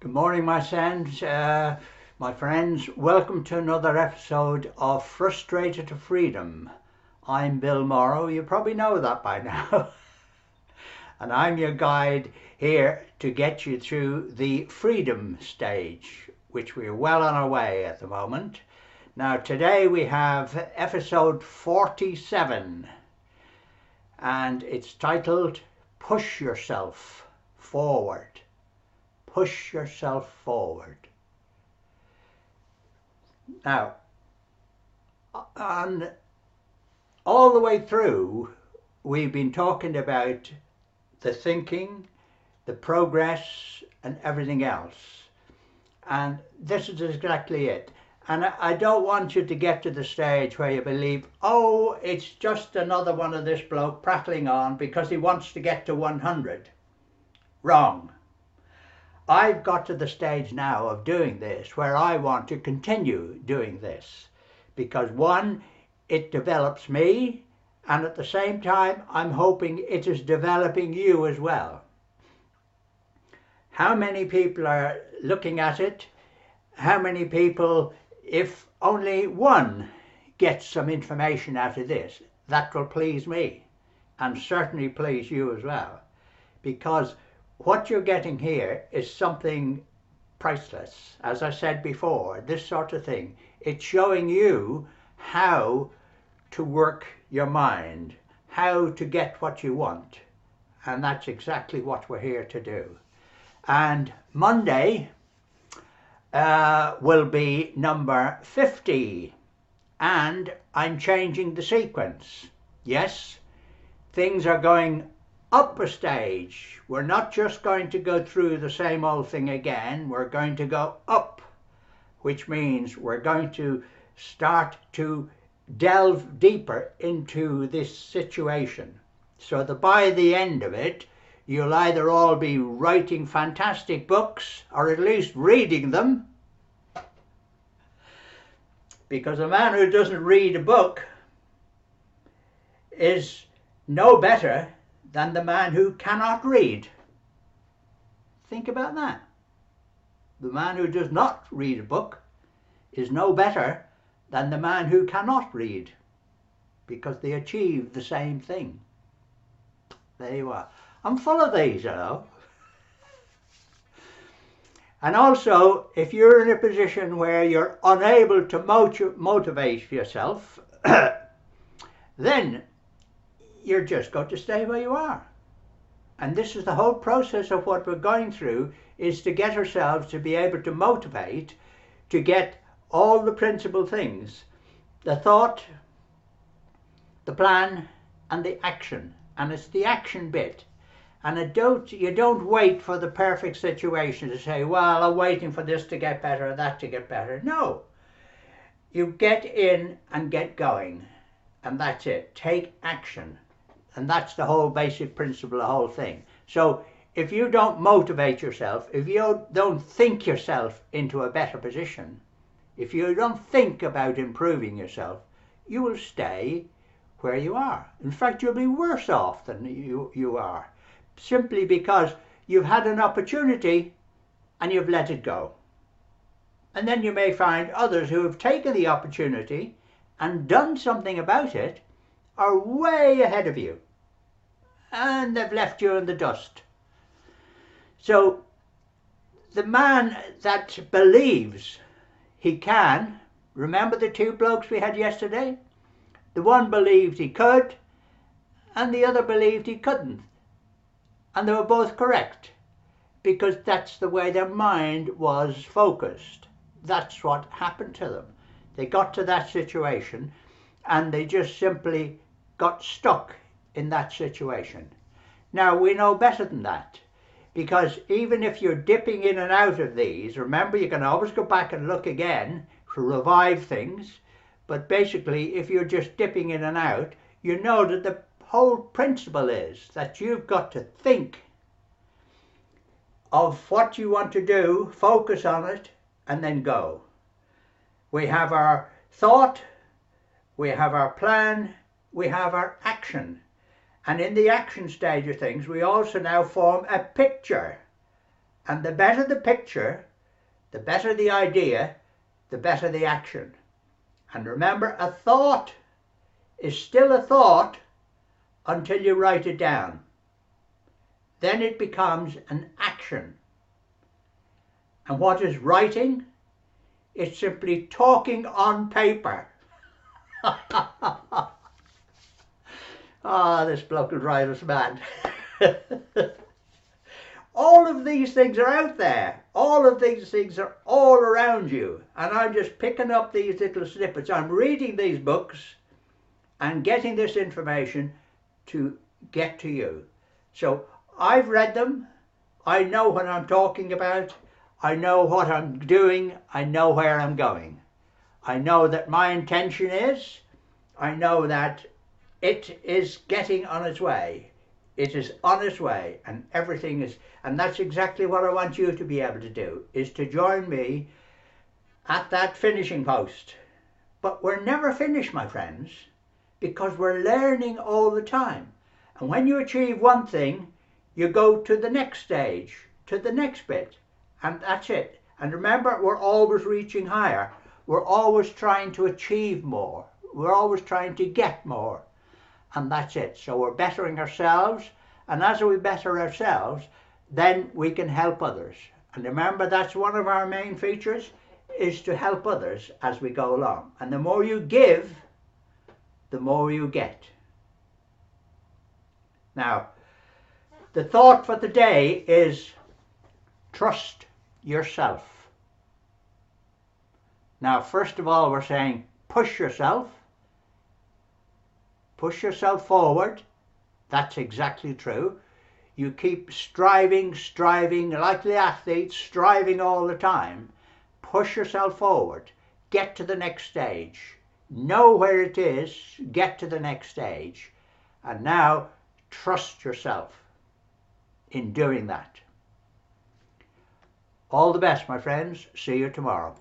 Good morning, my friends. Welcome to another episode of Frustrated to Freedom. I'm Bill Morrow. You probably know that by now. And I'm your guide here to get you through the freedom stage, which we're well on our way at the moment. Now, today we have episode 47, and it's titled Push Yourself Forward. Push yourself forward. Now, on all the way through, we've been talking about the thinking, the progress, and everything else. And this is exactly it. And I don't want you to get to the stage where you believe, oh, it's just another one of this bloke prattling on because he wants to get to 100. Wrong. I've got to the stage now of doing this where I want to continue doing this because, one, it develops me, and at the same time I'm hoping it is developing you as well. How many people are looking at it? How many people, if only one gets some information out of this, that will please me and certainly please you as well, because what you're getting here is something priceless. As I said before, this sort of thing, it's showing you how to work your mind, how to get what you want. And that's exactly what we're here to do. And Monday will be number 50. And I'm changing the sequence. Yes, things are going up a stage. We're not just going to go through the same old thing again. We're going to go up, which means we're going to start to delve deeper into this situation, so that by the end of it, you'll either all be writing fantastic books or at least reading them. Because a man who doesn't read a book is no better than the man who cannot read. Think about that. The man who does not read a book is no better than the man who cannot read, because they achieve the same thing. There you are. I'm full of these, you know. And also, if you're in a position where you're unable to motivate yourself, then you're just going to stay where you are. And this is the whole process of what we're going through, is to get ourselves to be able to motivate, to get all the principal things, the thought, the plan, and the action. And it's the action bit. And you don't wait for the perfect situation to say, well, I'm waiting for this to get better, that to get better. No. You get in and get going. And that's it. Take action. And that's the whole basic principle of the whole thing. So if you don't motivate yourself, if you don't think yourself into a better position, if you don't think about improving yourself, you will stay where you are. In fact, you'll be worse off than you are, simply because you've had an opportunity and you've let it go. And then you may find others who have taken the opportunity and done something about it are way ahead of you, and they've left you in the dust. So the man that believes he can, remember the two blokes we had yesterday? The one believed he could, and the other believed he couldn't. And they were both correct, because that's the way their mind was focused. That's what happened to them. They got to that situation and they just simply got stuck in that situation. Now, we know better than that, because even if you're dipping in and out of these, remember, you can always go back and look again to revive things, but basically if you're just dipping in and out, you know that the whole principle is that you've got to think of what you want to do, focus on it, and then go. We have our thought, we have our plan, we have our action. And in the action stage of things, we also now form a picture. And the better the picture, the better the idea, the better the action. And remember, a thought is still a thought until you write it down. Then it becomes an action. And what is writing? It's simply talking on paper. This bloke will drive us mad. All of these things are out there. All of these things are all around you. And I'm just picking up these little snippets. I'm reading these books and getting this information to get to you. So I've read them. I know what I'm talking about. I know what I'm doing. I know where I'm going. I know that my intention is. I know that it is getting on its way. It is on its way, and everything is, and that's exactly what I want you to be able to do, is to join me at that finishing post. But we're never finished, my friends, because we're learning all the time. And when you achieve one thing, you go to the next stage, to the next bit, and that's it. And remember, we're always reaching higher. We're always trying to achieve more. We're always trying to get more. And that's it. So we're bettering ourselves, and as we better ourselves, then we can help others. And remember, that's one of our main features, is to help others as we go along. And the more you give, the more you get. Now, the thought for the day is trust yourself. Now, first of all, we're saying push yourself. Push yourself forward. That's exactly true. You keep striving, like the athletes, striving all the time. Push yourself forward. Get to the next stage. Know where it is. Get to the next stage. And now, trust yourself in doing that. All the best, my friends. See you tomorrow.